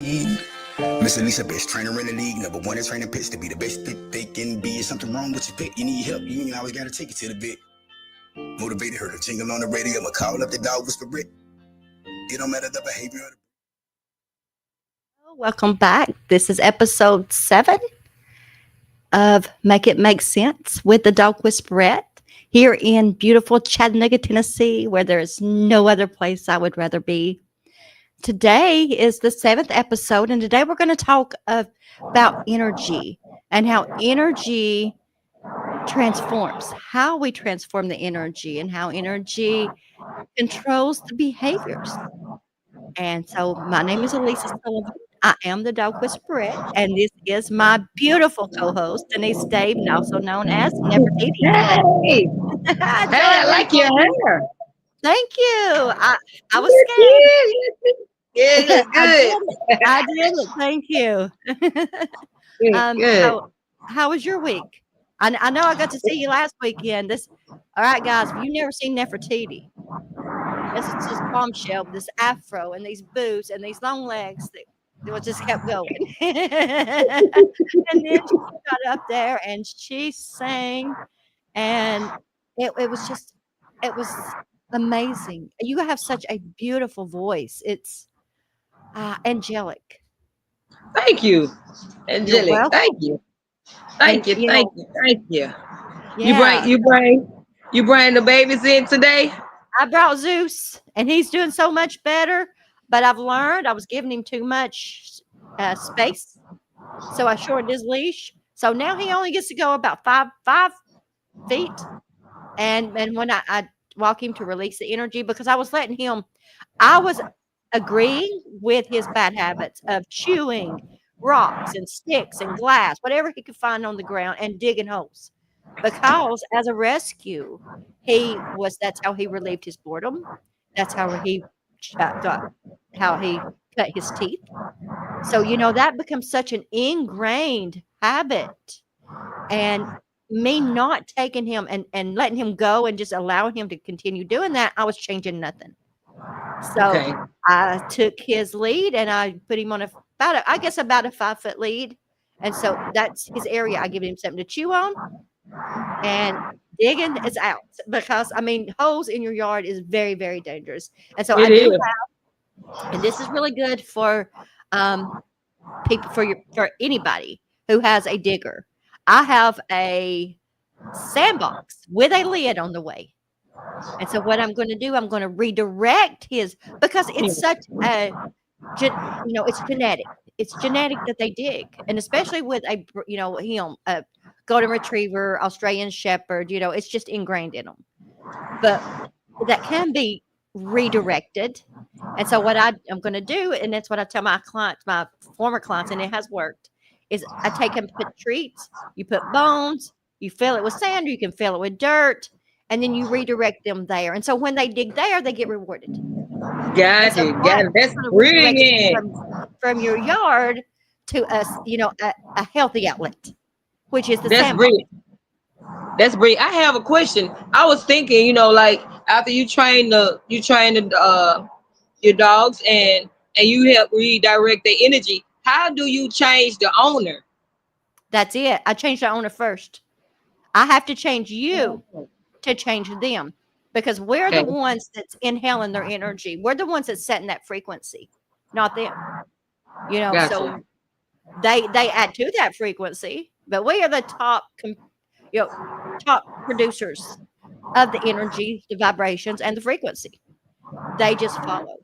Miss Alisa, best trainer in the league, number one in training pits to be the best fit they can be. Is something wrong with your pit? You need help, you ain't always gotta take it to the vet. Motivated her to jingle on the radio, I'ma call up the Dog Whisperette. It don't matter the behavior of the Welcome back. This is episode 7 of Make It Make Sense with the Dog Whisperette here in beautiful Chattanooga, Tennessee, where there is no other place I would rather be. Today is the 7th episode, and today we're going to talk about energy and how energy transforms, how we transform the energy, and how energy controls the behaviors. And so my name is Alisa Sullivan. I am the Dog Whisperette, and this is my beautiful co-host, Denise Dave, also known as Nefertiti. Hey, I like your hair. Thank you. I was You're scared. cute. Yeah, you look good. I did it. Thank you. Good. So how was your week? I know I got to see you last weekend. All right, guys, if you've never seen Nefertiti, this is just bombshell, this afro and these boots and these long legs that just kept going. And then she got up there and she sang, and it was amazing. You have such a beautiful voice. It's angelic. Thank you, Angelic. welcome. Thank you. Thank And, you. Thank you. Thank you. yeah, You bring the babies in today? I brought Zeus, and he's doing so much better. But I've learned I was giving him too much space, so I shortened his leash. So now he only gets to go about five feet. And when I walk him to release the energy, because I was agreeing with his bad habits of chewing rocks and sticks and glass, whatever he could find on the ground, and digging holes. Because as a rescue, that's how he relieved his boredom. That's how he cut his teeth. So, that becomes such an ingrained habit. And me not taking him and letting him go and just allowing him to continue doing that, I was changing nothing. So Okay. I took his lead and I put him on about a 5-foot lead. And so that's his area. I give him something to chew on, and digging is out, because holes in your yard is very, very dangerous. And so It I do is. have, and this is really good for people, for anybody who has a digger. I have a sandbox with a lid on the way. And so what I'm going to do, I'm going to redirect because it's such it's genetic. It's genetic that they dig. And especially with a golden retriever, Australian shepherd, it's just ingrained in them. But that can be redirected. And so what I'm going to do, and that's what I tell my clients, my former clients, and it has worked, is I take them, put treats, you put bones, you fill it with sand, or you can fill it with dirt, and then you redirect them there. And so when they dig there, they get rewarded. Got it. That's brilliant. From your yard to a healthy outlet, which is the That's sandbox. brilliant. That's brilliant. I have a question. I was thinking, like after you train your dogs and you help redirect their energy, how do you change the owner? That's it. I changed the owner first. I have to change you to change them, because we're the ones that's inhaling their energy. We're the ones that's setting that frequency, not them. Gotcha. So they add to that frequency, but we are the top producers of the energy, the vibrations, and the frequency. They just follow.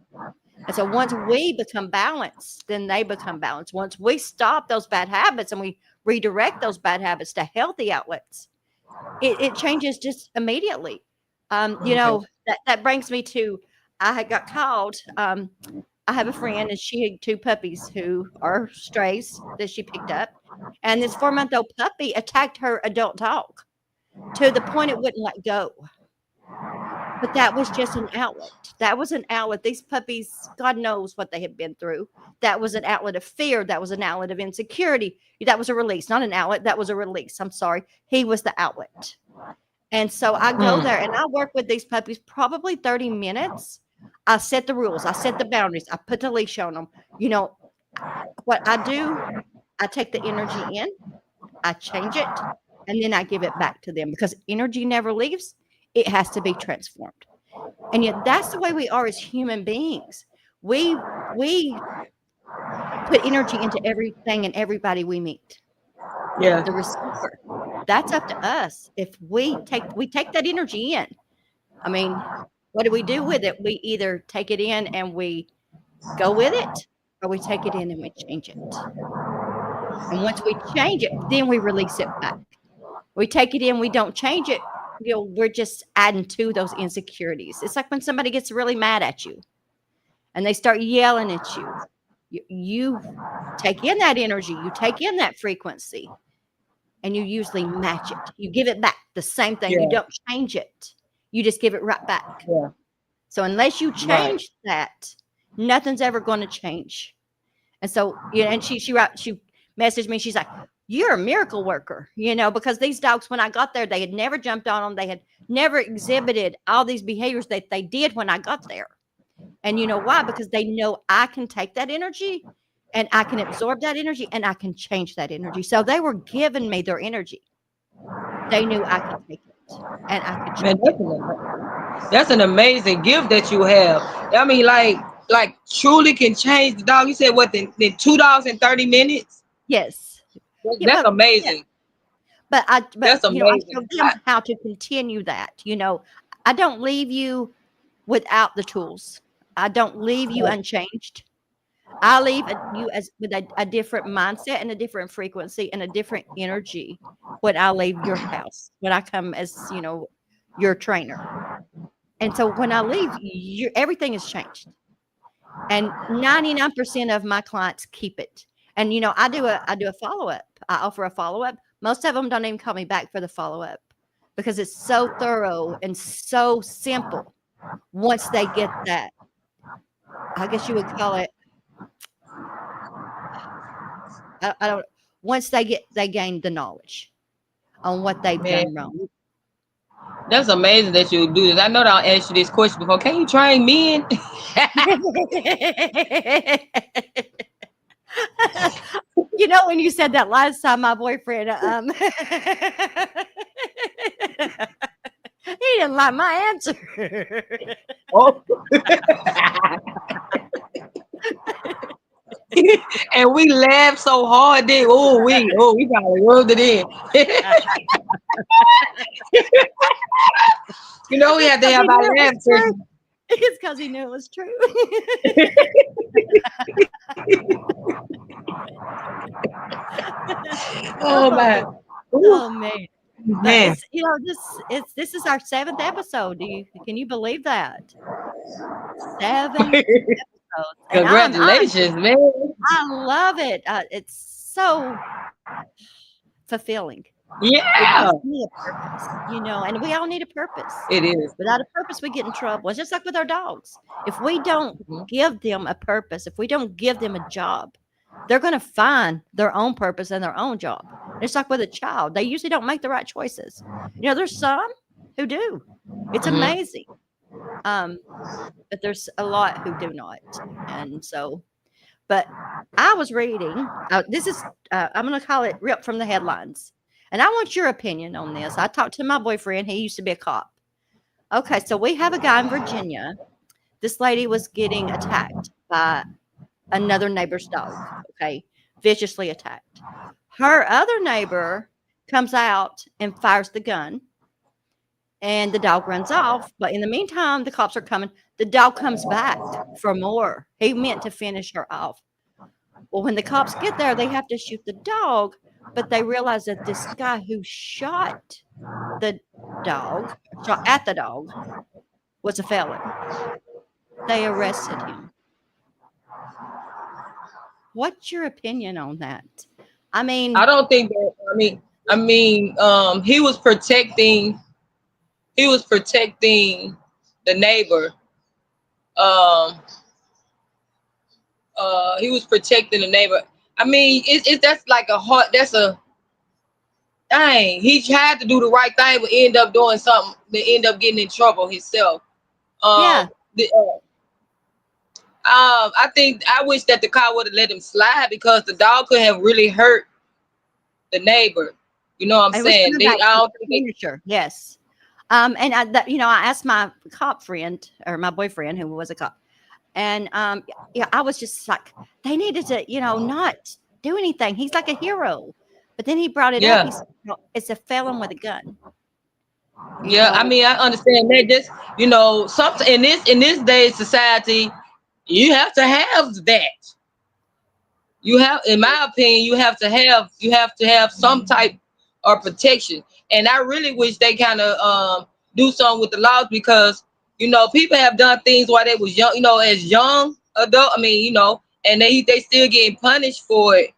And so once we become balanced, then they become balanced. Once we stop those bad habits and we redirect those bad habits to healthy outlets, it changes just immediately. That brings me to, I had got called. I have a friend, and she had 2 puppies who are strays that she picked up. And this 4-month-old puppy attacked her adult dog to the point it wouldn't let go. But that was just an outlet. That was an outlet. These puppies, God knows what they had been through. That was an outlet of fear. That was an outlet of insecurity. That was a release, not an outlet. That was a release. I'm sorry. He was the outlet. And so I go there and I work with these puppies probably 30 minutes. I set the rules. I set the boundaries. I put the leash on them. what I do, I take the energy in, I change it, and then I give it back to them because energy never leaves. It has to be transformed. And yet that's the way we are as human beings. We put energy into everything and everybody we meet. Yeah. The receiver. That's up to us. If we take that energy in. I mean, what do we do with it? We either take it in and we go with it, or we take it in and we change it. And once we change it, then we release it back. We take it in, we don't change it, we're just adding to those insecurities. It's like when somebody gets really mad at you and they start yelling at you. You take in that energy, you take in that frequency, and you usually match it. You give it back, the same thing. You don't change it. You just give it right back. Yeah. So unless you change that, nothing's ever going to change. And so, and she messaged me. She's like, "You're a miracle worker," because these dogs, when I got there, they had never jumped on them. They had never exhibited all these behaviors that they did when I got there. And you know why? Because they know I can take that energy and I can absorb that energy and I can change that energy. So they were giving me their energy. They knew I could take it and I could change it. That's an amazing gift that you have. I mean, like truly can change the dog. You said what, in 2 hours and 30 minutes? Yes. That's amazing. Yeah. But that's amazing. I showed them how to continue that. I don't leave you without the tools. I don't leave you unchanged. I leave you with a different mindset and a different frequency and a different energy when I leave your house, when I come as, your trainer. And so when I leave, everything has changed. And 99% of my clients keep it. And, I do a follow-up. I offer a follow-up. Most of them don't even call me back for the follow-up because it's so thorough and so simple. Once they get that, I guess you would call it, I don't, once they gain the knowledge on what they've done wrong. That's amazing that you do this. I know that I'll ask you this question before. Can you train men? When you said that last time, my boyfriend, he didn't like my answer. Oh. And we laughed so hard then. We probably rubbed it in. We have to have our answer. It's because he knew it was true. Oh man. Oh man. Man. This is our 7th episode. Can you believe that? 7 episodes. Congratulations, man. I love it. It's so fulfilling. Yeah. It gives me a purpose, and we all need a purpose. It is. Without a purpose, we get in trouble. It's just like with our dogs. If we don't give them a purpose, if we don't give them a job, they're going to find their own purpose and their own job. It's like with a child. They usually don't make the right choices. There's some who do. It's amazing. But there's a lot who do not. And so, but I was reading, this is, I'm going to call it ripped from the headlines. And I want your opinion on this. I talked to my boyfriend. He used to be a cop. Okay, so we have a guy in Virginia. This lady was getting attacked by another neighbor's dog, okay, viciously attacked. Her other neighbor comes out and fires the gun, and the dog runs off. But in the meantime, the cops are coming. The dog comes back for more. He meant to finish her off. Well, when the cops get there, they have to shoot the dog. But they realize that this guy who shot at the dog, was a felon. They arrested him. What's your opinion on that? I mean, I don't think that. He was protecting the neighbor. He was protecting the neighbor. That's like a heart. That's a dang. He tried to do the right thing, but end up doing something. They end up getting in trouble himself. Yeah. I wish that the car would have let him slide because the dog could have really hurt the neighbor. You know what I'm It was saying? coming back I to don't think they, furniture. Yes. And I asked my cop friend or my boyfriend who was a cop, and yeah, I was just like, they needed to, not do anything. He's like a hero. But then he brought it up. yeah. He said, it's a felon with a gun. You Yeah, I know, mean, I understand that. Just some in this day society, you have to have that. You have, in my opinion, you have to have some type of protection. And I really wish they kind of do something with the laws because people have done things while they was young, as young adult. I mean, and they still getting punished for it.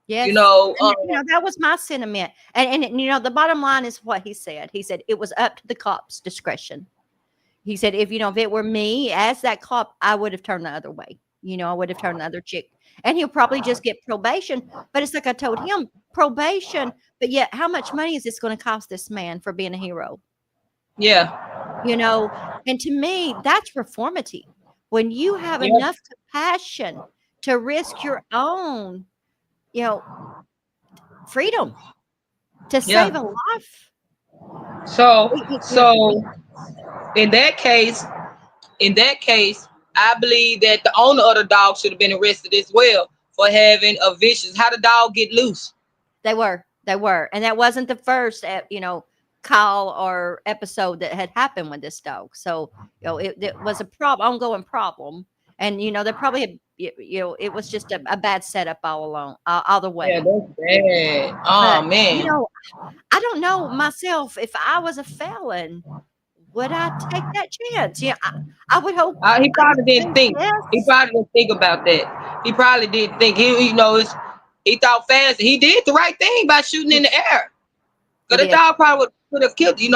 You yes. know, And that was my sentiment. And the bottom line is what he said. He said it was up to the cop's discretion. He said, if it were me as that cop, I would have turned the other way. I would have turned the other chick. And he'll probably just get probation. But it's like I told him, probation. But yet, how much money is this going to cost this man for being a hero? yeah, And to me, that's reformative. When you have yeah, enough compassion to risk your own, you know, freedom to save yeah. a life. So, It- so in that case, I believe that the owner of the dog should have been arrested as well for having a vicious. How the dog get loose? They were, and that wasn't the first, call or episode that had happened with this dog. So, it was a ongoing problem, and they probably had, it was just a bad setup all along, all the Yeah, way. that's bad. Oh But man. I don't know myself if I was a felon, would I take that chance? Yeah, I would hope. He I would probably didn't think think. He yes. probably didn't think about that. He probably didn't think. He thought fast. He did the right thing by shooting in the air. He Cause the did. dog probably would have killed. He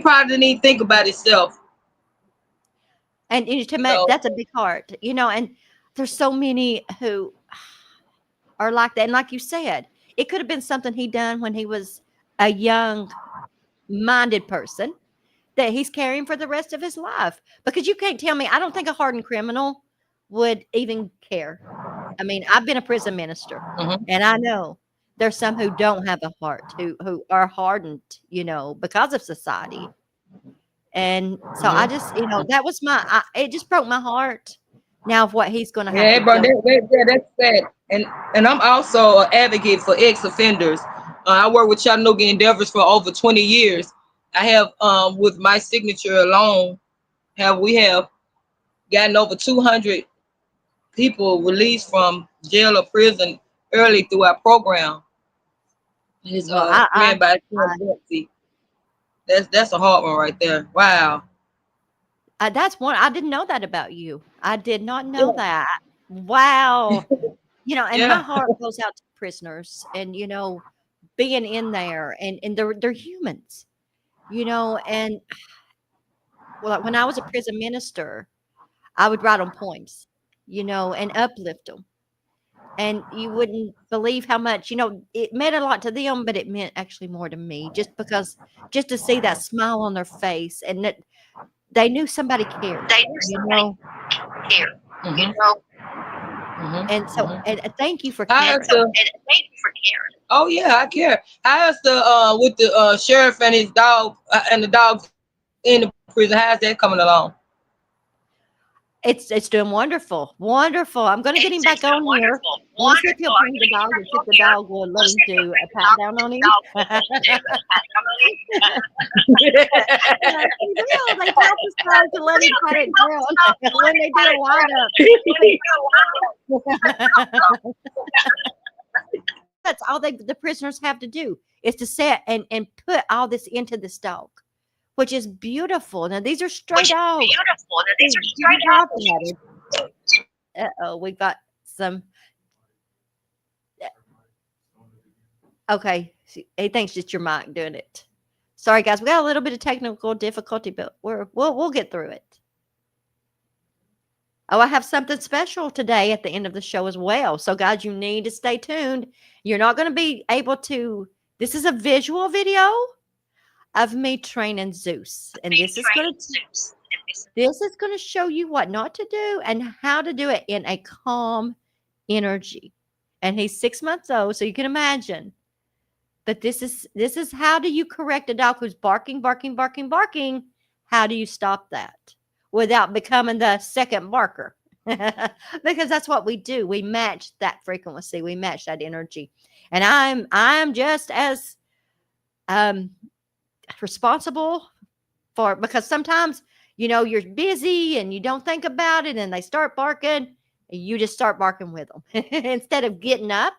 probably didn't even think about himself. And to You me, know. that's a big heart, and there's so many who are like that. And like you said, it could have been something he done when he was a young minded person that he's carrying for the rest of his life. Because you can't tell me, I don't think a hardened criminal would even care. I mean, I've been a prison minister, Mhm. and I know there's some who don't have a heart, who are hardened, because of society. And so I just, Mhm. that was it just broke my heart now of what he's going to have Yeah, to bro. go. That's sad. And I'm also an advocate for ex-offenders. I work with Chattanooga Endeavors for over 20 years. I have, with my signature alone, we have gotten over 200 people released from jail or prison early through our program. It's Well, ran by I, Betsy. That's a hard one right there. Wow. that's one I didn't know that about you. I did not know Yeah. that. Wow. And my Yeah. heart goes out to prisoners and being in there and they're humans, and well, like when I was a prison minister, I would write on poems, and uplift them. And you wouldn't believe how much, it meant a lot to them, but it meant actually more to me just to see that smile on their face and that they knew somebody cared, They knew you somebody know. here. And so, and thank you for I asked caring. the, thank you for caring. Oh yeah, I care. I asked the with the sheriff and his dog and the dog in the prison. How's that coming along? It's doing wonderful, wonderful. I'm going to get him It's back doing on here. wonderful, We'll see if wonderful. he'll I'm bring gonna the get dog back and see if on the here. dog will let We'll him see if do bring a the pat dog down and on the him. dog will let him do a pat down on him. Yes, he will. They tell the dog to let him pat it down when they do a lineup. That's all the prisoners have to do is to sit and put all this into this dog, which is beautiful. Now these are stray dogs. Beautiful. Now, these are He's straight laughing at it. Uh-oh, we got some. Okay, he thinks it's your mic doing it. Sorry, guys, we got a little bit of technical difficulty, but we'll get through it. Oh, I have something special today at the end of the show as well. So, guys, you need to stay tuned. You're not going to be able to. This is a visual video of me training Zeus, and this is going to This is going to show you what not to do and how to do it in a calm energy. And he's 6 months old, so you can imagine. But this is how do you correct a dog who's barking, barking, barking, barking? How do you stop that without becoming the second barker? Because that's what we do. We match that frequency. We match that energy. And I'm just as responsible for, because sometimes, you're busy and you don't think about it and they start barking, you just start barking with them instead of getting up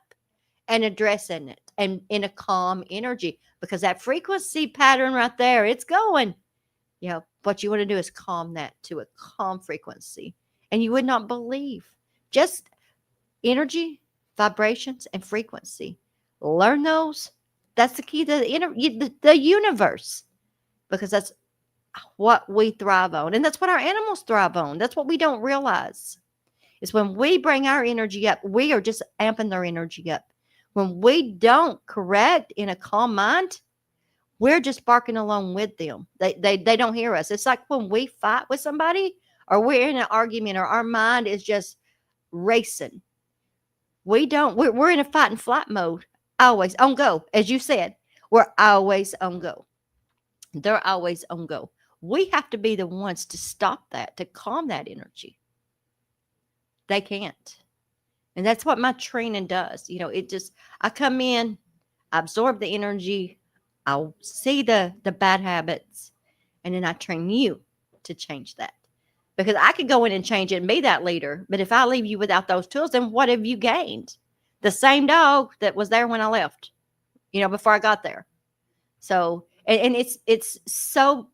and addressing it and in a calm energy, because that frequency pattern right there, it's going. What you want to do is calm that to a calm frequency. And you would not believe, just energy, vibrations, and frequency. Learn those. That's the key to the universe, because that's what we thrive on. And that's what our animals thrive on. That's what we don't realize, is when we bring our energy up, we are just amping their energy up. When we don't correct in a calm mind, we're just barking along with them. They don't hear us. It's like when we fight with somebody or we're in an argument or our mind is just racing. We're in a fight and flight mode, always on go. As you said, we're always on go. They're always on go. We have to be the ones to stop that, to calm that energy. They can't. And that's what my training does. I come in, I absorb the energy, I'll see the bad habits, and then I train you to change that. Because I could go in and change it and be that leader. But if I leave you without those tools, then what have you gained? The same dog that was there when I left, before I got there. So, and it's so,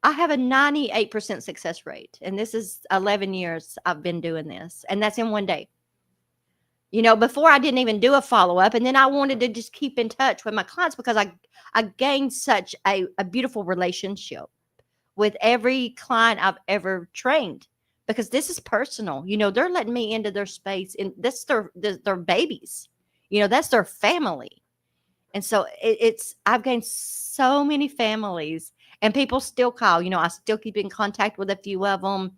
I have a 98% success rate. And this is 11 years I've been doing this. And that's in one day. Before I didn't even do a follow-up. And then I wanted to just keep in touch with my clients because I gained such a beautiful relationship with every client I've ever trained, because this is personal. They're letting me into their space, and that's their babies. That's their family. And so I've gained so many families, and people still call. I still keep in contact with a few of them,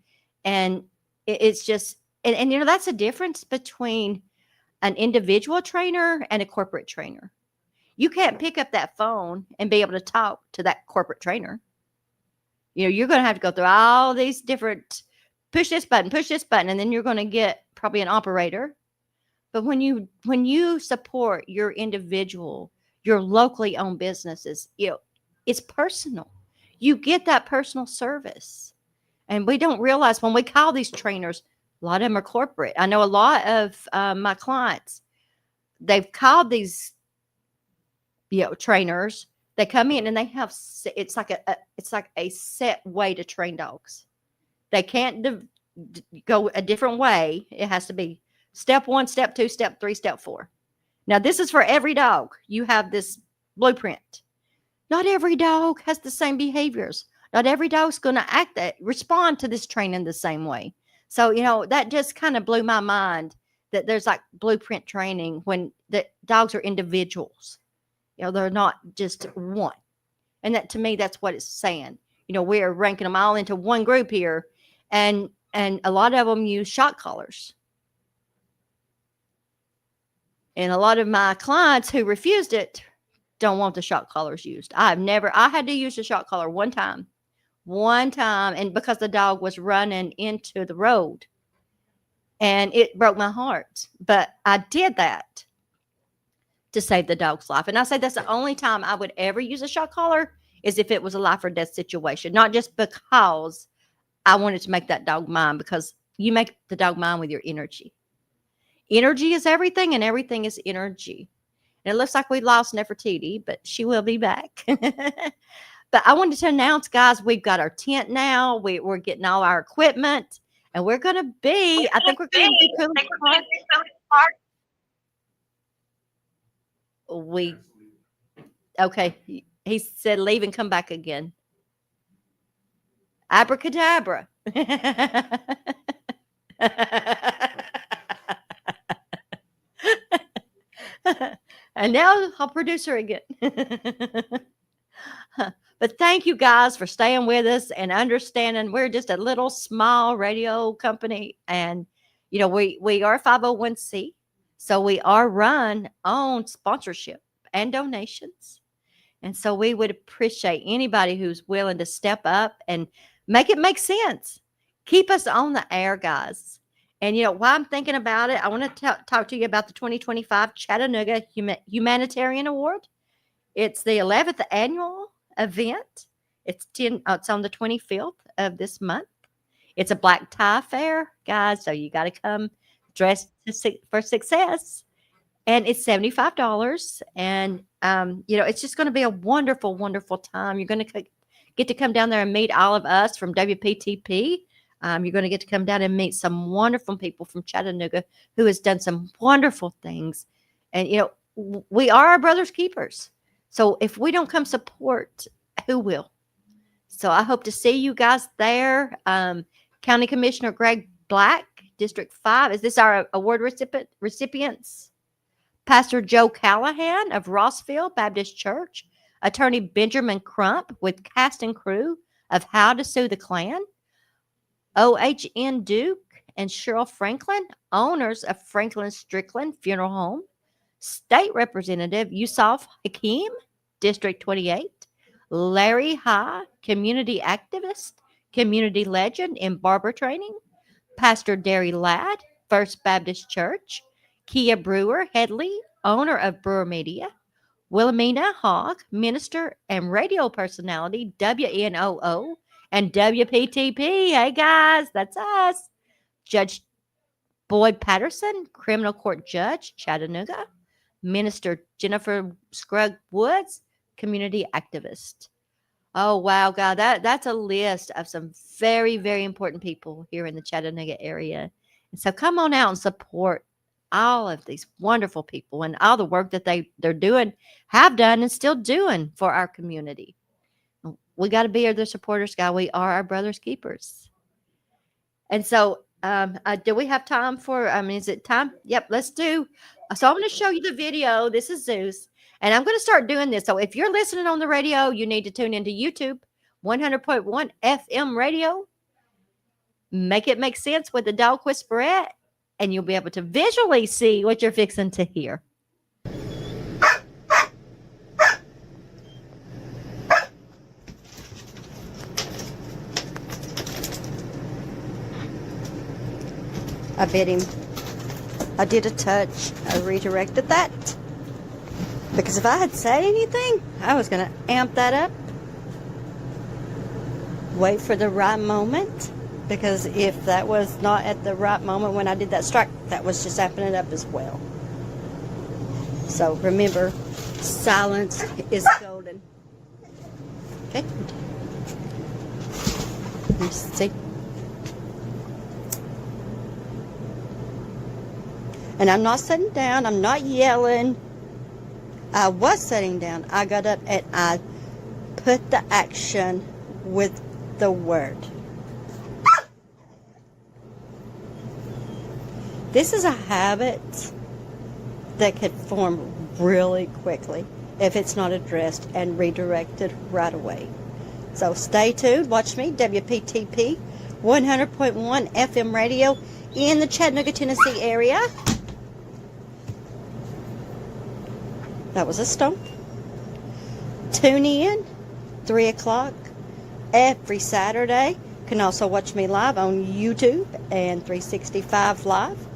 and it's just, and that's a difference between an individual trainer and a corporate trainer. You can't pick up that phone and be able to talk to that corporate trainer. You're going to have to go through all these different push this button, and then you're going to get probably an operator. But when you support your individual, your locally owned businesses, it's personal. You get that personal service. And we don't realize when we call these trainers, a lot of them are corporate. I know a lot of my clients, they've called these trainers. They come in and they have, it's like a set way to train dogs. They can't go a different way. It has to be step 1, step 2, step 3, step 4. Now, this is for every dog. You have this blueprint. Not every dog has the same behaviors. Not every dog's going to respond to this training the same way. So, that just kind of blew my mind that there's like blueprint training when the dogs are individuals. They're not just one. And that, to me, that's what it's saying. We're ranking them all into one group here. And a lot of them use shock collars. And a lot of my clients who refused it don't want the shock collars used. I had to use the shock collar one time, and because the dog was running into the road, and it broke my heart. But I did that to save the dog's life. And I say that's the only time I would ever use a shock collar is if it was a life or death situation, not just because I wanted to make that dog mine, because you make the dog mine with your energy. Energy is everything, and everything is energy. And it looks like we lost Nefertiti, but she will be back. But I wanted to announce, guys, we've got our tent now. We're getting all our equipment, and we're going to be, I think we're going to be Cooley Park. Okay. He said leave and come back again. Abracadabra. And now I'll produce her again. But But thank you guys for staying with us and understanding we're just a little small radio company. And, we are 501c. So we are run on sponsorship and donations. And so we would appreciate anybody who's willing to step up and make it make sense. Keep us on the air, guys. And, while I'm thinking about it, I want to talk to you about the 2025 Chattanooga Humanitarian Award. It's the 11th annual event. It's on the 25th of this month. It's a black tie fair, guys. So you got to come dressed for success. And it's $75. And, it's just going to be a wonderful, wonderful time. You're going to get to come down there and meet all of us from WPTP. You're going to get to come down and meet some wonderful people from Chattanooga who has done some wonderful things. And, we are our brother's keepers. So if we don't come support, who will? So I hope to see you guys there. County Commissioner Greg Black, District 5. Is this our award recipients? Pastor Joe Callahan of Rossville Baptist Church. Attorney Benjamin Crump with cast and crew of How to Sue the Klan. OHN Duke and Cheryl Franklin, owners of Franklin Strickland Funeral Home. State Representative Yusuf Hakeem, District 28. Larry High, community activist, community legend in barber training. Pastor Derry Ladd, First Baptist Church. Kia Brewer Headley, owner of Brewer Media. Wilhelmina Hogg, minister and radio personality, WNOO and WPTP. Hey, guys, that's us. Judge Boyd Patterson, criminal court judge, Chattanooga. Minister Jennifer Scruggs Woods, community activist. Oh, wow, God, that's a list of some very, very important people here in the Chattanooga area. And so come on out and support all of these wonderful people and all the work that they're doing, have done, and still doing for our community. We got to be their supporters, guys. We are our brother's keepers. And so, do we have time for, is it time? Yep, let's do. So I'm going to show you the video. This is Zeus. And I'm going to start doing this. So if you're listening on the radio, you need to tune into YouTube, 100.1 FM radio. Make it make sense with the Dog Whisperette. And you'll be able to visually see what you're fixing to hear. I bit him. I did a touch. I redirected that. Because if I had said anything, I was going to amp that up. Wait for the right moment. Because if that was not at the right moment when I did that strike, that was just amping it up as well. So remember, silence is golden. Okay. Let's see. And I'm not sitting down. I'm not yelling. I was sitting down. I got up and I put the action with the word. This is a habit that could form really quickly if it's not addressed and redirected right away. So stay tuned. Watch me, WPTP, 100.1 FM radio in the Chattanooga, Tennessee area. That was a stomp. Tune in, 3 o'clock every Saturday. You can also watch me live on YouTube and 365 Live.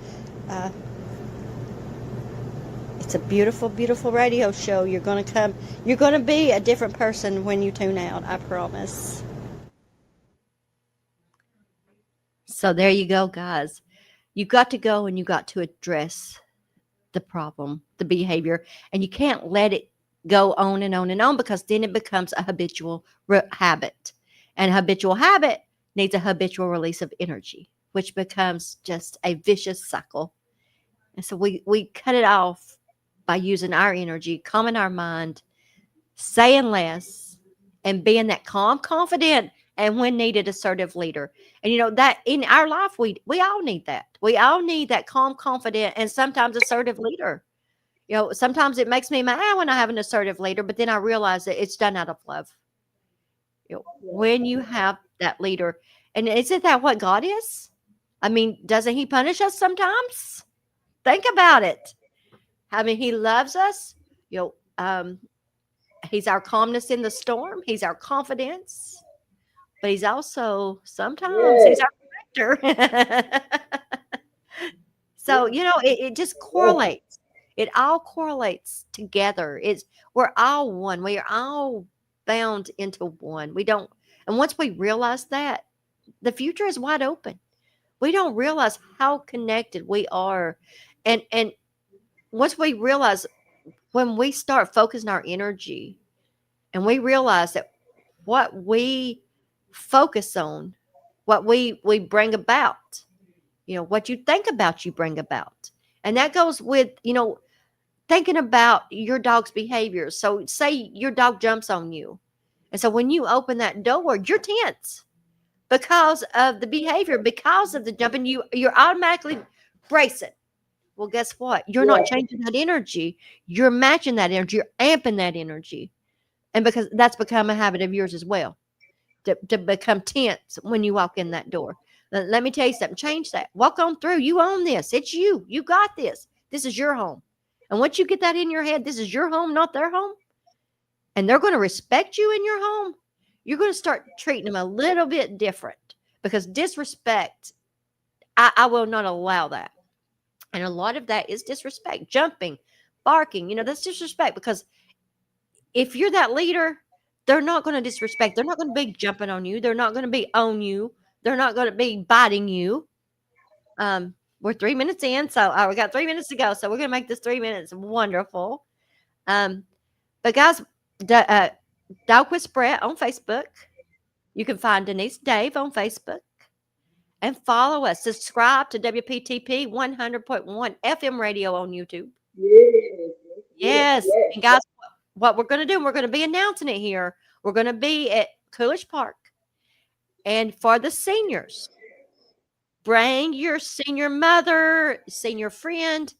It's a beautiful, beautiful radio show. You're going to be a different person when you tune out, I promise. So there you go, guys. You got to go and you got to address the problem, the behavior, and you can't let it go on and on and on, because then it becomes a habitual habit. And a habitual habit needs a habitual release of energy, which becomes just a vicious cycle. And so we cut it off by using our energy, calming our mind, saying less, and being that calm, confident, and when needed, assertive leader. And that in our life, we all need that. We all need that calm, confident, and sometimes assertive leader. Sometimes it makes me mad when I have an assertive leader, but then I realize that it's done out of love. When you have that leader, and isn't that what God is? I mean, doesn't he punish us sometimes? Think about it. I mean, he loves us. You know, he's our calmness in the storm. He's our confidence, but he's also sometimes he's Yes. our corrector. So, it just Yes. correlates. It all correlates together. We're all one. We are all bound into one. We don't, and once we realize that, the future is wide open. We don't realize how connected we are. And once we realize, when we start focusing our energy and we realize that what we focus on, what we bring about, what you think about, you bring about. And that goes with, thinking about your dog's behavior. So say your dog jumps on you. And so when you open that door, you're tense because of the behavior, because of the jumping, you're automatically bracing. Well, guess what? You're not Yes. changing that energy. You're matching that energy. You're amping that energy. And because that's become a habit of yours as well, to become tense when you walk in that door. Let me tell you something. Change that. Walk on through. You own this. It's you. You got this. This is your home. And once you get that in your head, this is your home, not their home, and they're going to respect you in your home, you're going to start treating them a little bit different, because disrespect, I will not allow that. And a lot of that is disrespect, jumping, barking, that's disrespect, because if you're that leader, they're not going to disrespect. They're not going to be jumping on you. They're not going to be on you. They're not going to be biting you. We're 3 minutes in, so we got 3 minutes to go. So we're going to make this 3 minutes wonderful. But guys, Dog Whisperette on Facebook. You can find Denise Dave on Facebook and follow us. Subscribe to WPTP 100.1 FM radio on YouTube. Yes. Yes. Yes. Yes. And guys, what we're going to do, we're going to be announcing it here. We're going to be at Coolidge Park. And for the seniors, bring your senior mother, senior friend.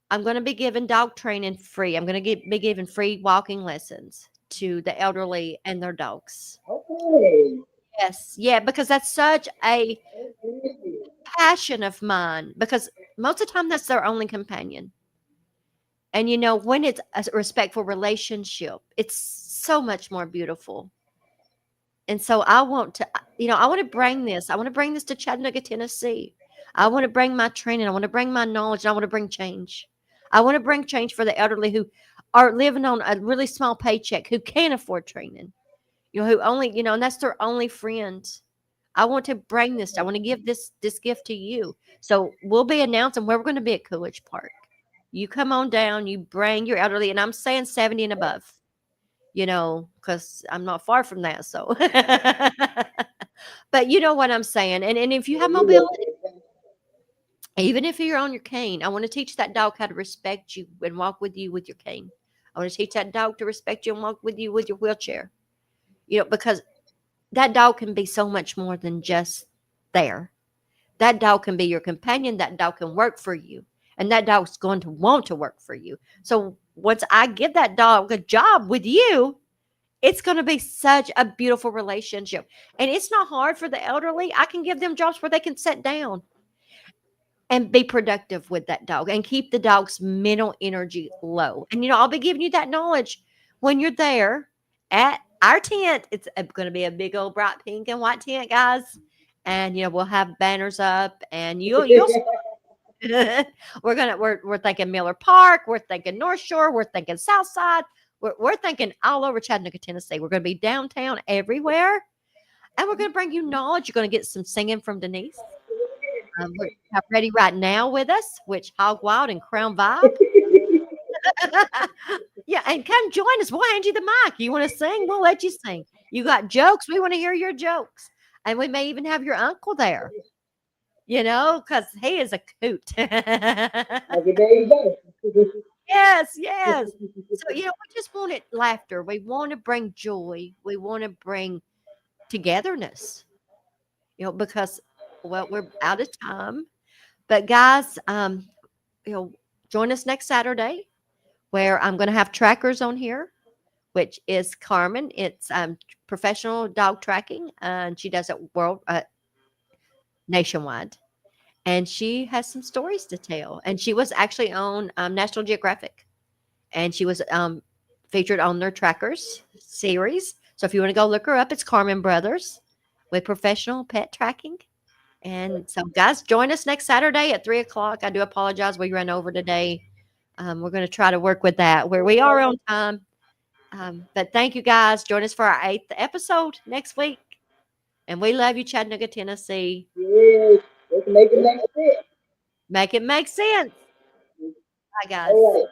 I'm going to be giving dog training free. I'm going to be giving free walking lessons to the elderly and their dogs. Okay. Yes. Yeah, because that's such a passion of mine, because most of the time that's their only companion. And when it's a respectful relationship, it's so much more beautiful. And so I want to, I want to bring this. I want to bring this to Chattanooga, Tennessee. I want to bring my training. I want to bring my knowledge. And I want to bring change. I want to bring change for the elderly who are living on a really small paycheck, who can't afford training, who only, and that's their only friend. I want to bring this. I want to give this gift to you. So we'll be announcing where we're going to be at Coolidge Park. You come on down, you bring your elderly, and I'm saying 70 and above, because I'm not far from that. So, but you know what I'm saying. And if you have mobility, even if you're on your cane, I want to teach that dog how to respect you and walk with you with your cane. I want to teach that dog to respect you and walk with you with your wheelchair, because that dog can be so much more than just there. That dog can be your companion. That dog can work for you. And that dog's going to want to work for you. So once I give that dog a job with you, it's going to be such a beautiful relationship. And it's not hard for the elderly. I can give them jobs where they can sit down and be productive with that dog and keep the dog's mental energy low. And, I'll be giving you that knowledge when you're there at our tent. It's going to be a big old bright pink and white tent, guys. And, we'll have banners up, and you'll we're thinking Miller Park. We're thinking North Shore. We're thinking South Side. We're thinking all over Chattanooga, Tennessee. We're going to be downtown everywhere. And we're going to bring you knowledge. You're going to get some singing from Denise. We have Ready Right Now with us, which Hog Wild and Crown Vibe. Yeah, and come join us. We'll hand you the mic. You want to sing? We'll let you sing. You got jokes? We want to hear your jokes. And we may even have your uncle there, because he is a coot. Yes, yes. So, we just wanted laughter. We want to bring joy. We want to bring togetherness, because, well, we're out of time. But guys, join us next Saturday, where I'm going to have trackers on here which is Carmen. It's professional dog tracking, and she does it nationwide. And she has some stories to tell. And she was actually on National Geographic, and she was featured on their Trackers series. So if you want to go look her up, it's Carmen Brothers with professional pet tracking. And so, guys, join us next Saturday at 3:00. I do apologize. We ran over today. We're going to try to work with that where we are on time. But thank you, guys. Join us for our 8th episode next week. And we love you, Chattanooga, Tennessee. Yes, let's make it make sense. Make it make sense. Bye, guys. All right.